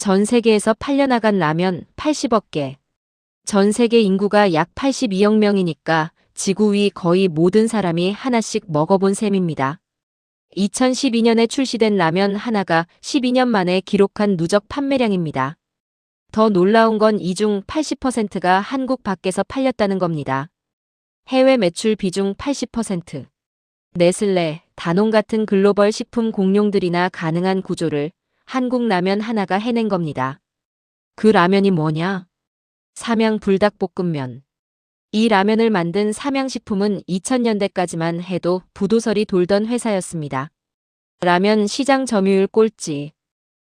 전 세계에서 팔려나간 라면 80억 개. 전 세계 인구가 약 82억 명이니까 지구 위 거의 모든 사람이 하나씩 먹어본 셈입니다. 2012년에 출시된 라면 하나가 12년 만에 기록한 누적 판매량입니다. 더 놀라운 건 이 중 80%가 한국 밖에서 팔렸다는 겁니다. 해외 매출 비중 80%. 네슬레, 다농 같은 글로벌 식품 공룡들이나 가능한 구조를 한국 라면 하나가 해낸 겁니다. 그 라면이 뭐냐? 삼양 불닭볶음면. 이 라면을 만든 삼양식품은 2000년대까지만 해도 부도설이 돌던 회사였습니다. 라면 시장 점유율 꼴찌.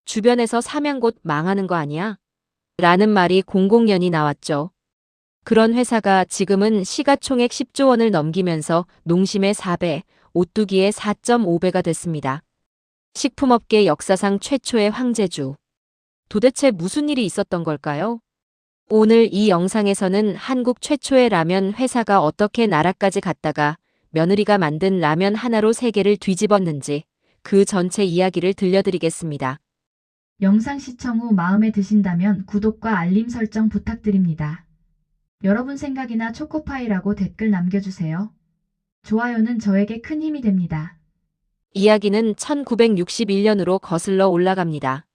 주변에서 삼양 곧 망하는 거 아니야? 라는 말이 공공연히 나왔죠. 그런 회사가 지금은 시가총액 10조 원을 넘기면서 농심의 4배, 오뚜기의 4.5배가 됐습니다. 식품업계 역사상 최초의 황제주. 도대체 무슨 일이 있었던 걸까요? 오늘 이 영상에서는 한국 최초의 라면 회사가 어떻게 나라까지 갔다가 며느리가 만든 라면 하나로 세계를 뒤집었는지 그 전체 이야기를 들려드리겠습니다. 영상 시청 후 마음에 드신다면 구독과 알림 설정 부탁드립니다. 여러분 생각이나 초코파이라고 댓글 남겨주세요. 좋아요는 저에게 큰 힘이 됩니다. 이야기는 1961년으로 거슬러 올라갑니다.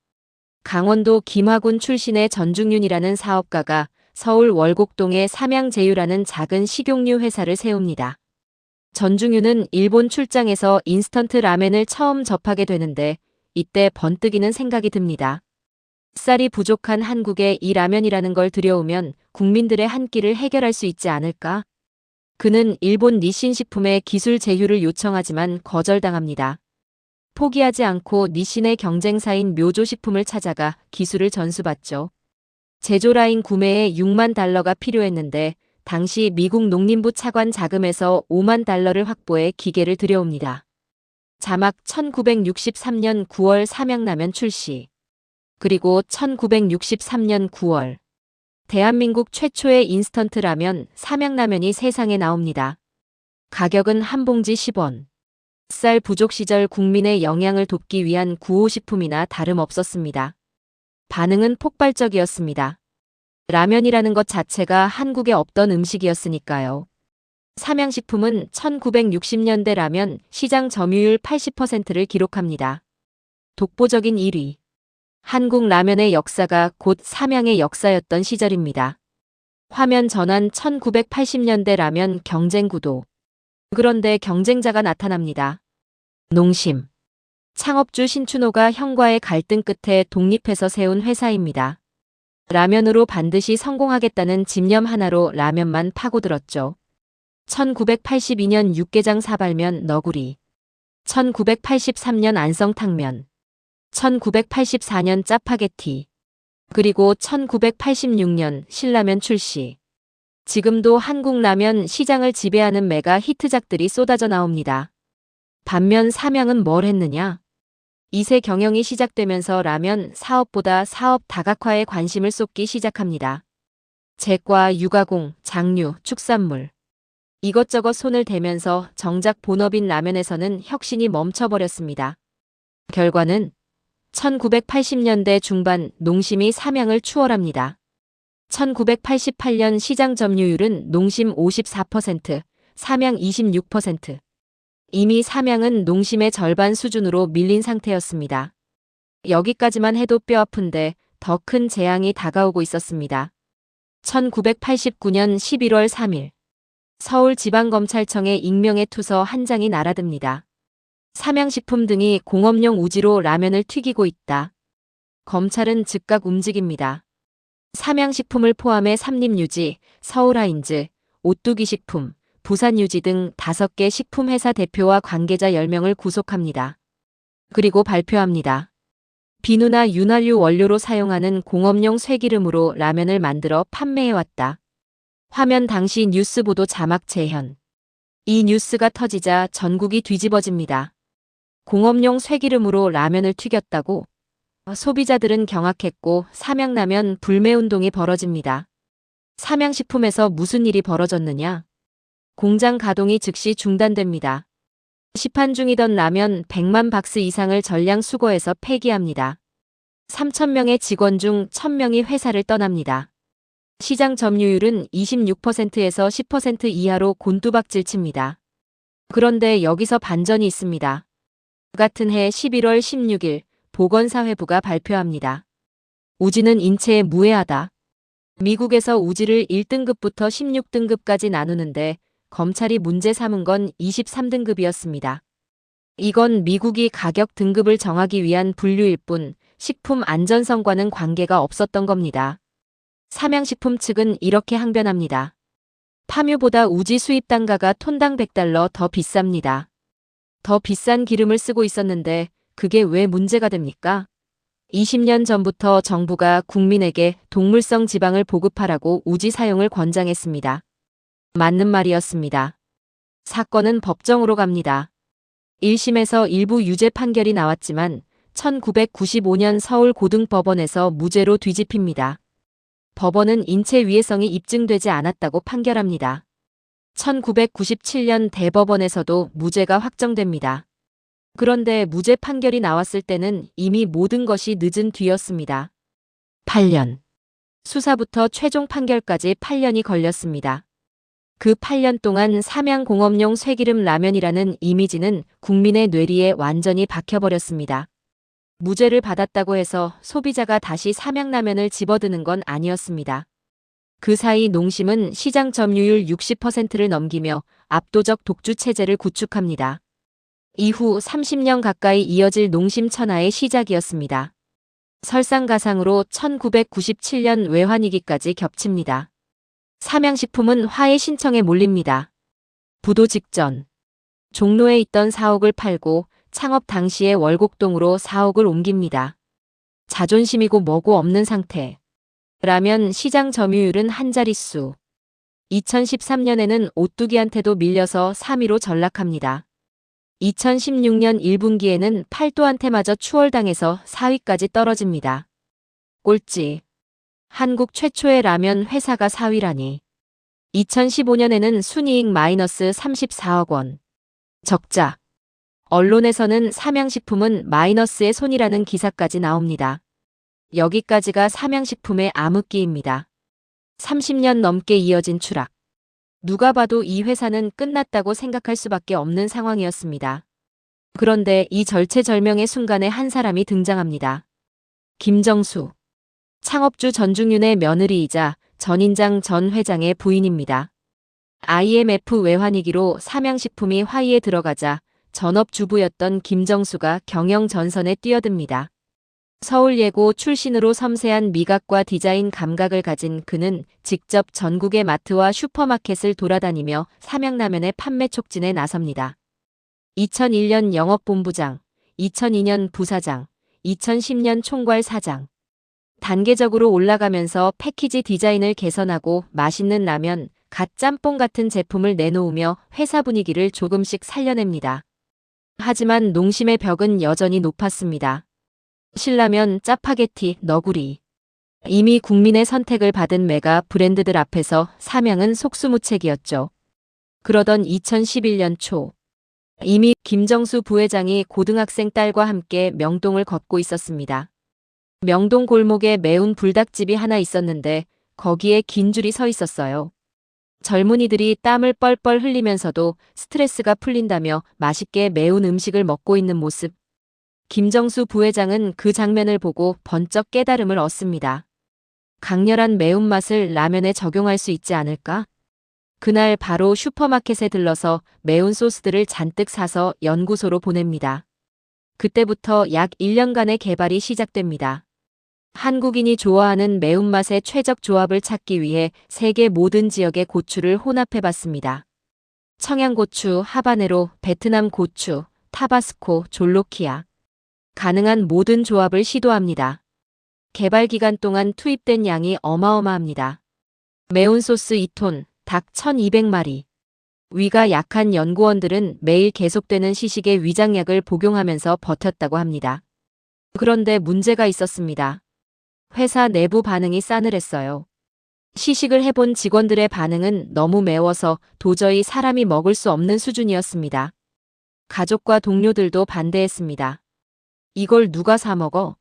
강원도 김화군 출신의 전중윤이라는 사업가가 서울 월곡동에 삼양제유라는 작은 식용유 회사를 세웁니다. 전중윤은 일본 출장에서 인스턴트 라멘을 처음 접하게 되는데 이때 번뜩이는 생각이 듭니다. 쌀이 부족한 한국에 이 라면이라는 걸 들여오면 국민들의 한 끼를 해결할 수 있지 않을까? 그는 일본 니신식품에 기술 제휴를 요청하지만 거절당합니다. 포기하지 않고 니신의 경쟁사인 묘조식품을 찾아가 기술을 전수받죠. 제조라인 구매에 6만 달러가 필요했는데 당시 미국 농림부 차관 자금에서 5만 달러를 확보해 기계를 들여옵니다. 자막 1963년 9월 삼양라면 출시. 그리고 1963년 9월 대한민국 최초의 인스턴트 라면 삼양라면이 세상에 나옵니다. 가격은 한 봉지 10원. 쌀 부족 시절 국민의 영양을 돕기 위한 구호식품이나 다름없었습니다. 반응은 폭발적이었습니다. 라면이라는 것 자체가 한국에 없던 음식이었으니까요. 삼양식품은 1960년대 라면 시장 점유율 80%를 기록합니다. 독보적인 1위. 한국 라면의 역사가 곧 삼양의 역사였던 시절입니다. 화면 전환 1980년대 라면 경쟁 구도. 그런데 경쟁자가 나타납니다. 농심. 창업주 신춘호가 형과의 갈등 끝에 독립해서 세운 회사입니다. 라면으로 반드시 성공하겠다는 집념 하나로 라면만 파고들었죠. 1982년 육개장 사발면 너구리. 1983년 안성탕면. 1984년 짜파게티. 그리고 1986년 신라면 출시. 지금도 한국 라면 시장을 지배하는 메가 히트작들이 쏟아져 나옵니다. 반면 삼양은 뭘 했느냐? 2세 경영이 시작되면서 라면 사업보다 사업 다각화에 관심을 쏟기 시작합니다. 제과, 유가공, 장류, 축산물. 이것저것 손을 대면서 정작 본업인 라면에서는 혁신이 멈춰버렸습니다. 결과는 1980년대 중반 농심이 삼양을 추월합니다. 1988년 시장 점유율은 농심 54%, 삼양 26%. 이미 삼양은 농심의 절반 수준으로 밀린 상태였습니다. 여기까지만 해도 뼈아픈데 더 큰 재앙이 다가오고 있었습니다. 1989년 11월 3일. 서울지방검찰청에 익명의 투서 한 장이 날아듭니다. 삼양식품 등이 공업용 우지로 라면을 튀기고 있다. 검찰은 즉각 움직입니다. 삼양식품을 포함해 삼림유지, 서울하인즈, 오뚜기식품, 부산유지 등 5개 식품회사 대표와 관계자 10명을 구속합니다. 그리고 발표합니다. 비누나 윤활유 원료로 사용하는 공업용 쇠기름으로 라면을 만들어 판매해왔다. 화면 당시 뉴스 보도 자막 재현. 이 뉴스가 터지자 전국이 뒤집어집니다. 공업용 쇠기름으로 라면을 튀겼다고? 소비자들은 경악했고 삼양라면 불매운동이 벌어집니다. 삼양식품에서 무슨 일이 벌어졌느냐? 공장 가동이 즉시 중단됩니다. 시판 중이던 라면 100만 박스 이상을 전량 수거해서 폐기합니다. 3,000명의 직원 중 1,000명이 회사를 떠납니다. 시장 점유율은 26%에서 10% 이하로 곤두박질 칩니다. 그런데 여기서 반전이 있습니다. 같은 해 11월 16일 보건사회부가 발표합니다. 우지는 인체에 무해하다. 미국에서 우지를 1등급부터 16등급까지 나누는데 검찰이 문제 삼은 건 23등급이었습니다. 이건 미국이 가격 등급을 정하기 위한 분류일 뿐 식품 안전성과는 관계가 없었던 겁니다. 삼양식품 측은 이렇게 항변합니다. 파묘보다 우지 수입 단가가 톤당 $100 더 비쌉니다. 더 비싼 기름을 쓰고 있었는데 그게 왜 문제가 됩니까? 20년 전부터 정부가 국민에게 동물성 지방을 보급하라고 우지 사용을 권장했습니다. 맞는 말이었습니다. 사건은 법정으로 갑니다. 1심에서 일부 유죄 판결이 나왔지만 1995년 서울고등법원에서 무죄로 뒤집힙니다. 법원은 인체 위해성이 입증되지 않았다고 판결합니다. 1997년 대법원에서도 무죄가 확정됩니다. 그런데 무죄 판결이 나왔을 때는 이미 모든 것이 늦은 뒤였습니다. 8년. 수사부터 최종 판결까지 8년이 걸렸습니다. 그 8년 동안 삼양공업용 쇠기름 라면이라는 이미지는 국민의 뇌리에 완전히 박혀버렸습니다. 무죄를 받았다고 해서 소비자가 다시 삼양라면을 집어드는 건 아니었습니다. 그 사이 농심은 시장 점유율 60%를 넘기며 압도적 독주 체제를 구축합니다. 이후 30년 가까이 이어질 농심 천하의 시작이었습니다. 설상가상으로 1997년 외환위기까지 겹칩니다. 삼양식품은 화해 신청에 몰립니다. 부도 직전. 종로에 있던 사옥을 팔고 창업 당시에 월곡동으로 사옥을 옮깁니다. 자존심이고 뭐고 없는 상태. 라면 시장 점유율은 한 자릿수. 2013년에는 오뚜기한테도 밀려서 3위로 전락합니다. 2016년 1분기에는 팔도한테마저 추월당해서 4위까지 떨어집니다. 꼴찌. 한국 최초의 라면 회사가 4위라니. 2015년에는 순이익 마이너스 34억 원. 적자. 언론에서는 삼양식품은 마이너스의 손이라는 기사까지 나옵니다. 여기까지가 삼양식품의 암흑기입니다. 30년 넘게 이어진 추락. 누가 봐도 이 회사는 끝났다고 생각할 수밖에 없는 상황이었습니다. 그런데 이 절체절명의 순간에 한 사람이 등장합니다. 김정수. 창업주 전중윤의 며느리이자 전인장 전 회장의 부인입니다. IMF 외환위기로 삼양식품이 화위에 들어가자 전업주부였던 김정수가 경영 전선에 뛰어듭니다. 서울예고 출신으로 섬세한 미각과 디자인 감각을 가진 그는 직접 전국의 마트와 슈퍼마켓을 돌아다니며 삼양라면의 판매 촉진에 나섭니다. 2001년 영업본부장, 2002년 부사장, 2010년 총괄사장. 단계적으로 올라가면서 패키지 디자인을 개선하고 맛있는 라면, 갓 짬뽕 같은 제품을 내놓으며 회사 분위기를 조금씩 살려냅니다. 하지만 농심의 벽은 여전히 높았습니다. 신라면, 짜파게티, 너구리. 이미 국민의 선택을 받은 메가 브랜드들 앞에서 삼양은 속수무책이었죠. 그러던 2011년 초. 이미 김정수 부회장이 고등학생 딸과 함께 명동을 걷고 있었습니다. 명동 골목에 매운 불닭집이 하나 있었는데 거기에 긴 줄이 서 있었어요. 젊은이들이 땀을 뻘뻘 흘리면서도 스트레스가 풀린다며 맛있게 매운 음식을 먹고 있는 모습. 김정수 부회장은 그 장면을 보고 번쩍 깨달음을 얻습니다. 강렬한 매운맛을 라면에 적용할 수 있지 않을까? 그날 바로 슈퍼마켓에 들러서 매운 소스들을 잔뜩 사서 연구소로 보냅니다. 그때부터 약 1년간의 개발이 시작됩니다. 한국인이 좋아하는 매운맛의 최적 조합을 찾기 위해 세계 모든 지역의 고추를 혼합해봤습니다. 청양고추, 하바네로, 베트남 고추, 타바스코, 졸로키아. 가능한 모든 조합을 시도합니다. 개발 기간 동안 투입된 양이 어마어마합니다. 매운 소스 2톤, 닭 1200마리. 위가 약한 연구원들은 매일 계속되는 시식에 위장약을 복용하면서 버텼다고 합니다. 그런데 문제가 있었습니다. 회사 내부 반응이 싸늘했어요. 시식을 해본 직원들의 반응은 너무 매워서 도저히 사람이 먹을 수 없는 수준이었습니다. 가족과 동료들도 반대했습니다. 이걸 누가 사 먹어?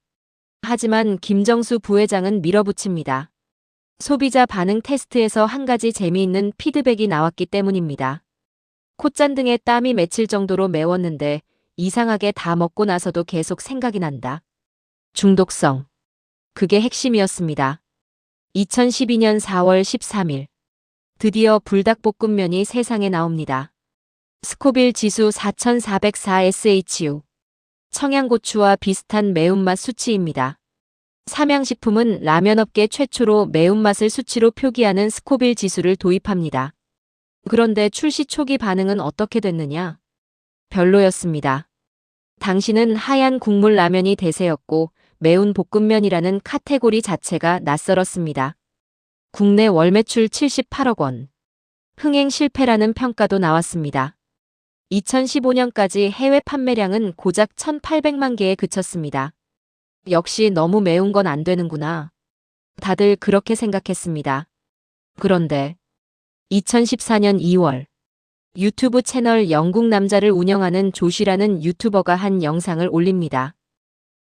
하지만 김정수 부회장은 밀어붙입니다. 소비자 반응 테스트에서 한 가지 재미있는 피드백이 나왔기 때문입니다. 콧잔등에 땀이 맺힐 정도로 매웠는데 이상하게 다 먹고 나서도 계속 생각이 난다. 중독성. 그게 핵심이었습니다. 2012년 4월 13일. 드디어 불닭볶음면이 세상에 나옵니다. 스코빌 지수 4404SHU. 청양고추와 비슷한 매운맛 수치입니다. 삼양식품은 라면업계 최초로 매운맛을 수치로 표기하는 스코빌 지수를 도입합니다. 그런데 출시 초기 반응은 어떻게 됐느냐? 별로였습니다. 당시는 하얀 국물 라면이 대세였고 매운 볶음면이라는 카테고리 자체가 낯설었습니다. 국내 월 매출 78억 원. 흥행 실패라는 평가도 나왔습니다. 2015년까지 해외 판매량은 고작 1,800만 개에 그쳤습니다. 역시 너무 매운 건 안 되는구나. 다들 그렇게 생각했습니다. 그런데 2014년 2월 유튜브 채널 영국 남자를 운영하는 조시라는 유튜버가 한 영상을 올립니다.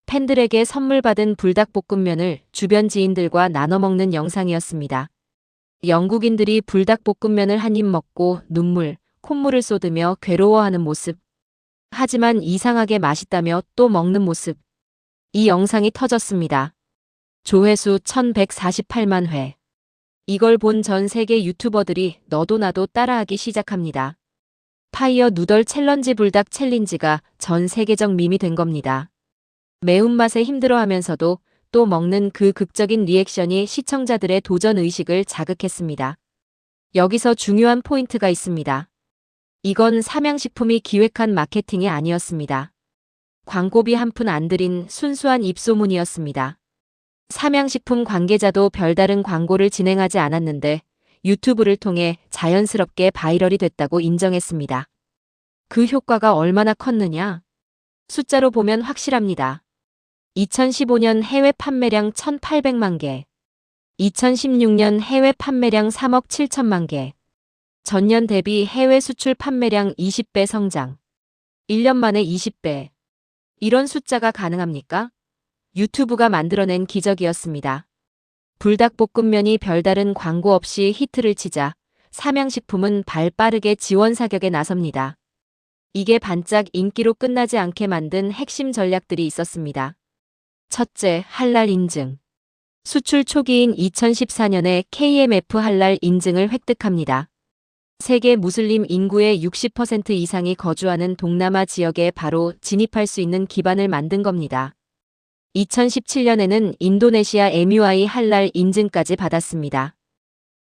팬들에게 선물 받은 불닭볶음면을 주변 지인들과 나눠 먹는 영상이었습니다. 영국인들이 불닭볶음면을 한 입 먹고 눈물, 콧물을 쏟으며 괴로워하는 모습. 하지만 이상하게 맛있다며 또 먹는 모습. 이 영상이 터졌습니다. 조회수 1148만 회. 이걸 본 전 세계 유튜버들이 너도 나도 따라하기 시작합니다. 파이어 누덜 챌린지 불닭 챌린지가 전 세계적 밈이 된 겁니다. 매운맛에 힘들어하면서도 또 먹는 그 극적인 리액션이 시청자들의 도전 의식을 자극했습니다. 여기서 중요한 포인트가 있습니다. 이건 삼양식품이 기획한 마케팅이 아니었습니다. 광고비 한 푼 안 들인 순수한 입소문이었습니다. 삼양식품 관계자도 별다른 광고를 진행하지 않았는데 유튜브를 통해 자연스럽게 바이럴이 됐다고 인정했습니다. 그 효과가 얼마나 컸느냐? 숫자로 보면 확실합니다. 2015년 해외 판매량 1,800만 개, 2016년 해외 판매량 3억 7천만 개, 전년 대비 해외 수출 판매량 20배 성장, 1년 만에 20배. 이런 숫자가 가능합니까? 유튜브가 만들어낸 기적이었습니다. 불닭볶음면이 별다른 광고 없이 히트를 치자 삼양식품은 발 빠르게 지원 사격에 나섭니다. 이게 반짝 인기로 끝나지 않게 만든 핵심 전략들이 있었습니다. 첫째, 할랄 인증. 수출 초기인 2014년에 KMF 할랄 인증을 획득합니다. 세계 무슬림 인구의 60% 이상이 거주하는 동남아 지역에 바로 진입할 수 있는 기반을 만든 겁니다. 2017년에는 인도네시아 MUI 할랄 인증까지 받았습니다.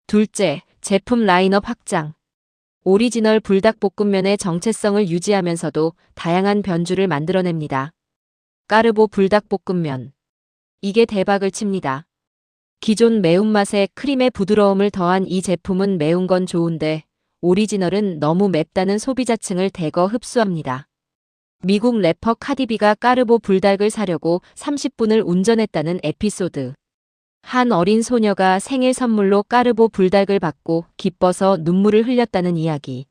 둘째, 제품 라인업 확장. 오리지널 불닭볶음면의 정체성을 유지하면서도 다양한 변주를 만들어냅니다. 까르보 불닭볶음면. 이게 대박을 칩니다. 기존 매운맛에 크림의 부드러움을 더한 이 제품은 매운 건 좋은데 오리지널은 너무 맵다는 소비자층을 대거 흡수합니다. 미국 래퍼 카디비가 까르보 불닭을 사려고 30분을 운전했다는 에피소드. 한 어린 소녀가 생일 선물로 까르보 불닭을 받고 기뻐서 눈물을 흘렸다는 이야기.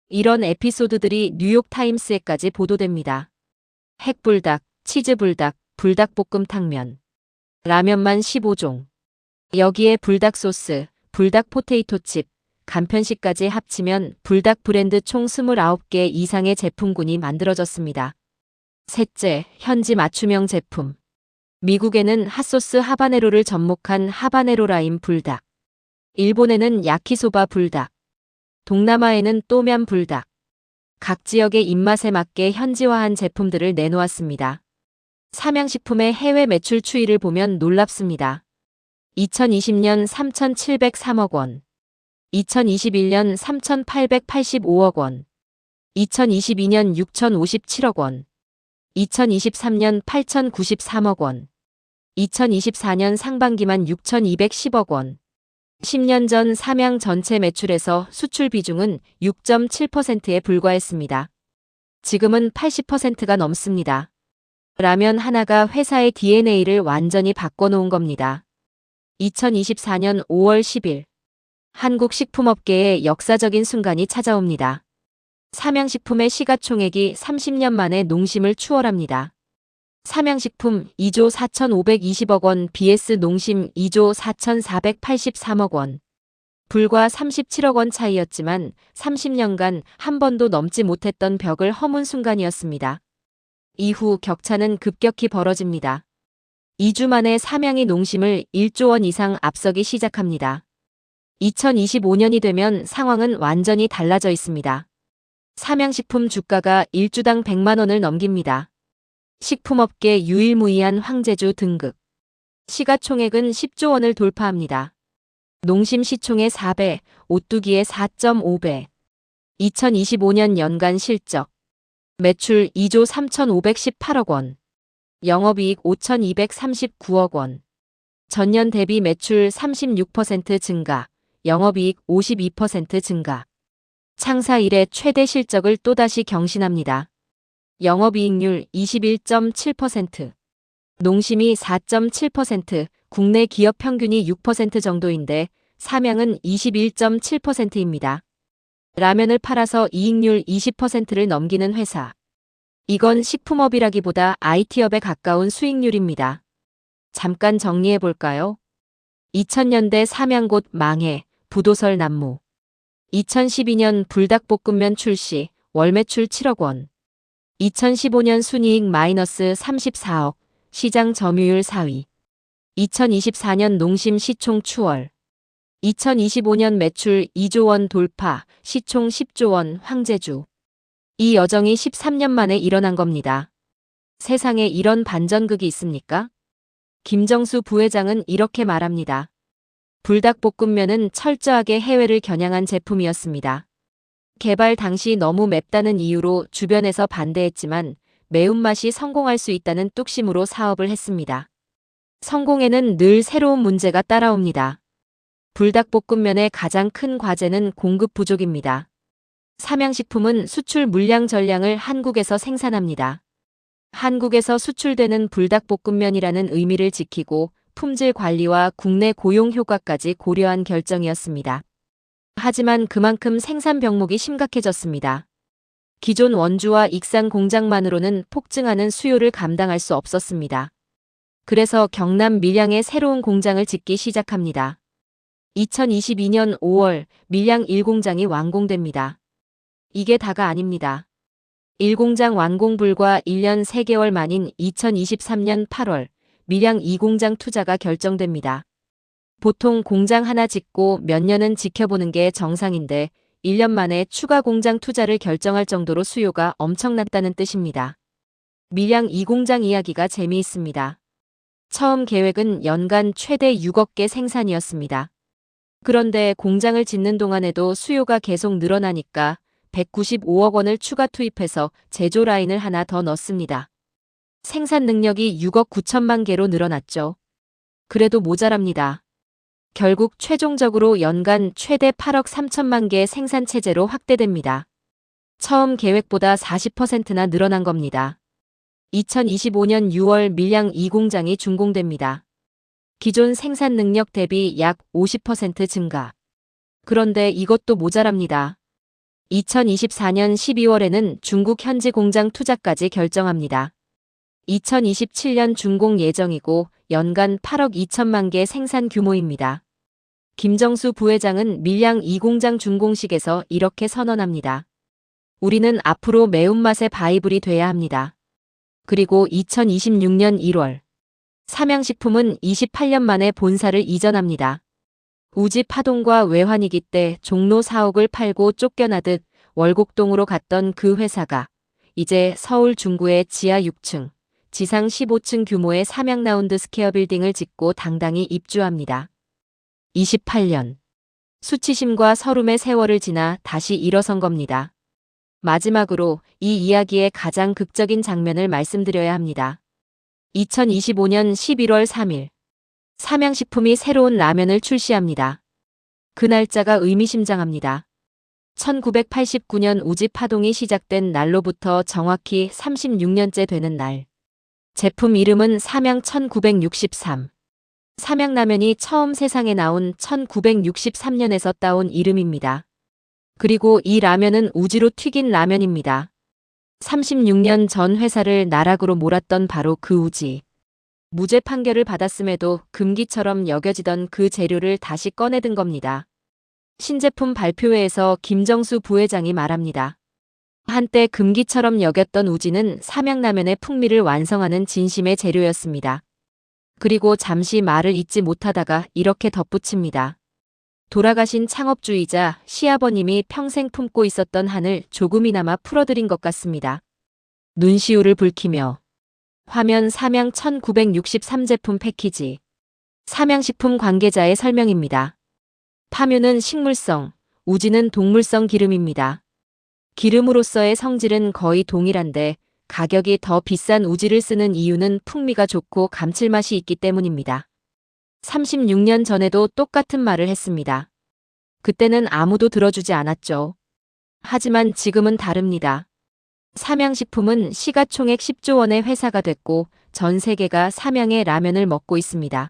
이런 에피소드들이 뉴욕타임스에까지 보도됩니다. 핵불닭, 치즈불닭, 불닭볶음탕면. 라면만 15종. 여기에 불닭 소스, 불닭 포테이토칩, 간편식까지 합치면 불닭 브랜드 총 29개 이상의 제품군이 만들어졌습니다. 셋째, 현지 맞춤형 제품. 미국에는 핫소스 하바네로를 접목한 하바네로 라임 불닭. 일본에는 야키소바 불닭. 동남아에는 또면 불닭. 각 지역의 입맛에 맞게 현지화한 제품들을 내놓았습니다. 삼양식품의 해외 매출 추이를 보면 놀랍습니다. 2020년 3,703억 원. 2021년 3,885억 원, 2022년 6,057억 원, 2023년 8,093억 원, 2024년 상반기만 6,210억 원. 10년 전 삼양 전체 매출에서 수출 비중은 6.7%에 불과했습니다. 지금은 80%가 넘습니다. 라면 하나가 회사의 DNA를 완전히 바꿔놓은 겁니다. 2024년 5월 10일. 한국 식품업계에 역사적인 순간이 찾아옵니다. 삼양식품의 시가총액이 30년 만에 농심을 추월합니다. 삼양식품 2조 4,520억 원 vs 농심 2조 4,483억 원. 불과 37억 원 차이였지만 30년간 한 번도 넘지 못했던 벽을 허문 순간이었습니다. 이후 격차는 급격히 벌어집니다. 2주 만에 삼양이 농심을 1조 원 이상 앞서기 시작합니다. 2025년이 되면 상황은 완전히 달라져 있습니다. 삼양식품 주가가 1주당 100만 원을 넘깁니다. 식품업계 유일무이한 황제주 등극. 시가총액은 10조 원을 돌파합니다. 농심 시총의 4배, 오뚜기의 4.5배. 2025년 연간 실적. 매출 2조 3,518억 원. 영업이익 5,239억 원. 전년 대비 매출 36% 증가, 영업이익 52% 증가. 창사 이래 최대 실적을 또다시 경신합니다. 영업이익률 21.7%. 농심이 4.7%, 국내 기업 평균이 6% 정도인데 삼양은 21.7%입니다. 라면을 팔아서 이익률 20%를 넘기는 회사. 이건 식품업이라기보다 IT업에 가까운 수익률입니다. 잠깐 정리해 볼까요? 2000년대 삼양 곧 망해, 부도설 난무. 2012년 불닭볶음면 출시, 월 매출 7억 원. 2015년 순이익 마이너스 34억, 시장 점유율 4위. 2024년 농심 시총 추월. 2025년 매출 2조 원 돌파, 시총 10조 원 황제주. 이 여정이 13년 만에 일어난 겁니다. 세상에 이런 반전극이 있습니까? 김정수 부회장은 이렇게 말합니다. 불닭볶음면은 철저하게 해외를 겨냥한 제품이었습니다. 개발 당시 너무 맵다는 이유로 주변에서 반대했지만 매운맛이 성공할 수 있다는 뚝심으로 사업을 했습니다. 성공에는 늘 새로운 문제가 따라옵니다. 불닭볶음면의 가장 큰 과제는 공급 부족입니다. 삼양식품은 수출 물량 전량을 한국에서 생산합니다. 한국에서 수출되는 불닭볶음면이라는 의미를 지키고 품질 관리와 국내 고용 효과까지 고려한 결정이었습니다. 하지만 그만큼 생산 병목이 심각해졌습니다. 기존 원주와 익산 공장만으로는 폭증하는 수요를 감당할 수 없었습니다. 그래서 경남 밀양에 새로운 공장을 짓기 시작합니다. 2022년 5월 밀양 1공장이 완공됩니다. 이게 다가 아닙니다. 1공장 완공 불과 1년 3개월 만인 2023년 8월 밀양 2공장 투자가 결정됩니다. 보통 공장 하나 짓고 몇 년은 지켜보는 게 정상인데 1년 만에 추가 공장 투자를 결정할 정도로 수요가 엄청났다는 뜻입니다. 밀양 2공장 이야기가 재미있습니다. 처음 계획은 연간 최대 6억 개 생산이었습니다. 그런데 공장을 짓는 동안에도 수요가 계속 늘어나니까 195억 원을 추가 투입해서 제조 라인을 하나 더 넣습니다. 생산 능력이 6억 9천만 개로 늘어났죠. 그래도 모자랍니다. 결국 최종적으로 연간 최대 8억 3천만 개 생산 체제로 확대됩니다. 처음 계획보다 40%나 늘어난 겁니다. 2025년 6월 밀양 2공장이 준공됩니다. 기존 생산 능력 대비 약 50% 증가. 그런데 이것도 모자랍니다. 2024년 12월에는 중국 현지 공장 투자까지 결정합니다. 2027년 준공 예정이고 연간 8억 2천만 개 생산 규모입니다. 김정수 부회장은 밀양 2공장 준공식에서 이렇게 선언합니다. 우리는 앞으로 매운맛의 바이블이 돼야 합니다. 그리고 2026년 1월 삼양식품은 28년 만에 본사를 이전합니다. 우지 파동과 외환위기 때 종로 4억을 팔고 쫓겨나듯 월곡동으로 갔던 그 회사가 이제 서울 중구의 지하 6층, 지상 15층 규모의 삼양라운드 스퀘어 빌딩을 짓고 당당히 입주합니다. 28년. 수치심과 서름의 세월을 지나 다시 일어선 겁니다. 마지막으로 이 이야기의 가장 극적인 장면을 말씀드려야 합니다. 2025년 11월 3일. 삼양식품이 새로운 라면을 출시합니다. 그 날짜가 의미심장합니다. 1989년 우지 파동이 시작된 날로부터 정확히 36년째 되는 날. 제품 이름은 삼양 1963. 삼양라면이 처음 세상에 나온 1963년에서 따온 이름입니다. 그리고 이 라면은 우지로 튀긴 라면입니다. 36년 전 회사를 나락으로 몰았던 바로 그 우지. 무죄 판결을 받았음에도 금기처럼 여겨지던 그 재료를 다시 꺼내든 겁니다. 신제품 발표회에서 김정수 부회장이 말합니다. 한때 금기처럼 여겼던 우지는 삼양라면의 풍미를 완성하는 진심의 재료였습니다. 그리고 잠시 말을 잇지 못하다가 이렇게 덧붙입니다. 돌아가신 창업주의자 시아버님이 평생 품고 있었던 한을 조금이나마 풀어드린 것 같습니다. 눈시울을 붉히며 화면 삼양 1963 제품 패키지. 삼양식품 관계자의 설명입니다. 파묘는 식물성, 우지는 동물성 기름입니다. 기름으로서의 성질은 거의 동일한데 가격이 더 비싼 우지를 쓰는 이유는 풍미가 좋고 감칠맛이 있기 때문입니다. 36년 전에도 똑같은 말을 했습니다. 그때는 아무도 들어주지 않았죠. 하지만 지금은 다릅니다. 삼양식품은 시가총액 10조 원의 회사가 됐고 전 세계가 삼양의 라면을 먹고 있습니다.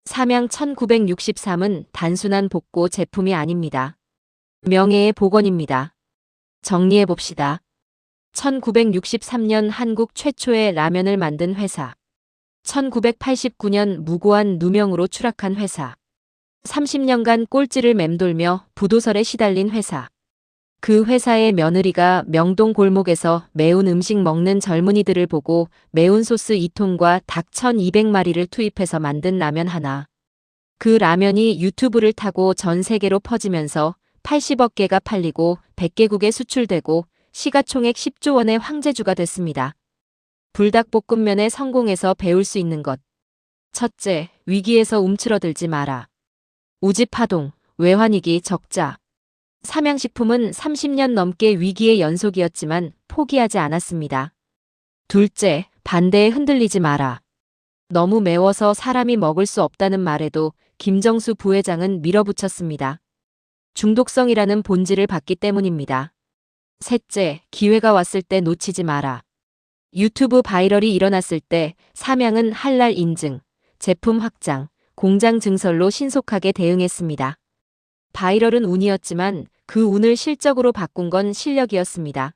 삼양 1963은 단순한 복고 제품이 아닙니다. 명예의 복원입니다. 정리해봅시다. 1963년 한국 최초의 라면을 만든 회사. 1989년 무고한 누명으로 추락한 회사. 30년간 꼴찌를 맴돌며 부도설에 시달린 회사. 그 회사의 며느리가 명동 골목에서 매운 음식 먹는 젊은이들을 보고 매운 소스 2통과 닭 1200마리를 투입해서 만든 라면 하나. 그 라면이 유튜브를 타고 전 세계로 퍼지면서 80억 개가 팔리고 100개국에 수출되고 시가총액 10조 원의 황제주가 됐습니다. 불닭볶음면의 성공에서 배울 수 있는 것. 첫째, 위기에서 움츠러들지 마라. 우지파동, 외환위기 적자. 삼양식품은 30년 넘게 위기의 연속이었지만 포기하지 않았습니다. 둘째, 반대에 흔들리지 마라. 너무 매워서 사람이 먹을 수 없다는 말에도 김정수 부회장은 밀어붙였습니다. 중독성이라는 본질을 봤기 때문입니다. 셋째, 기회가 왔을 때 놓치지 마라. 유튜브 바이럴이 일어났을 때 삼양은 할랄 인증, 제품 확장, 공장 증설로 신속하게 대응했습니다. 바이럴은 운이었지만 그 운을 실적으로 바꾼 건 실력이었습니다.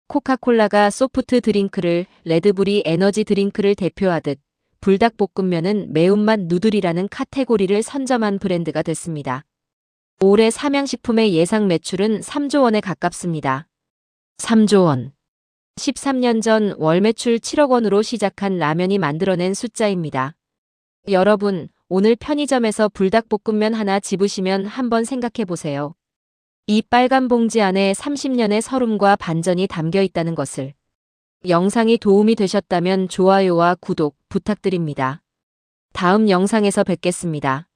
코카콜라가 소프트 드링크를, 레드불이 에너지 드링크를 대표하듯 불닭볶음면은 매운맛 누들이라는 카테고리를 선점한 브랜드가 됐습니다. 올해 삼양식품의 예상 매출은 3조 원에 가깝습니다. 3조 원. 13년 전 월 매출 7억 원으로 시작한 라면이 만들어낸 숫자입니다. 여러분, 오늘 편의점에서 불닭볶음면 하나 집으시면 한번 생각해 보세요. 이 빨간 봉지 안에 30년의 서름과 반전이 담겨 있다는 것을. 영상이 도움이 되셨다면 좋아요와 구독 부탁드립니다. 다음 영상에서 뵙겠습니다.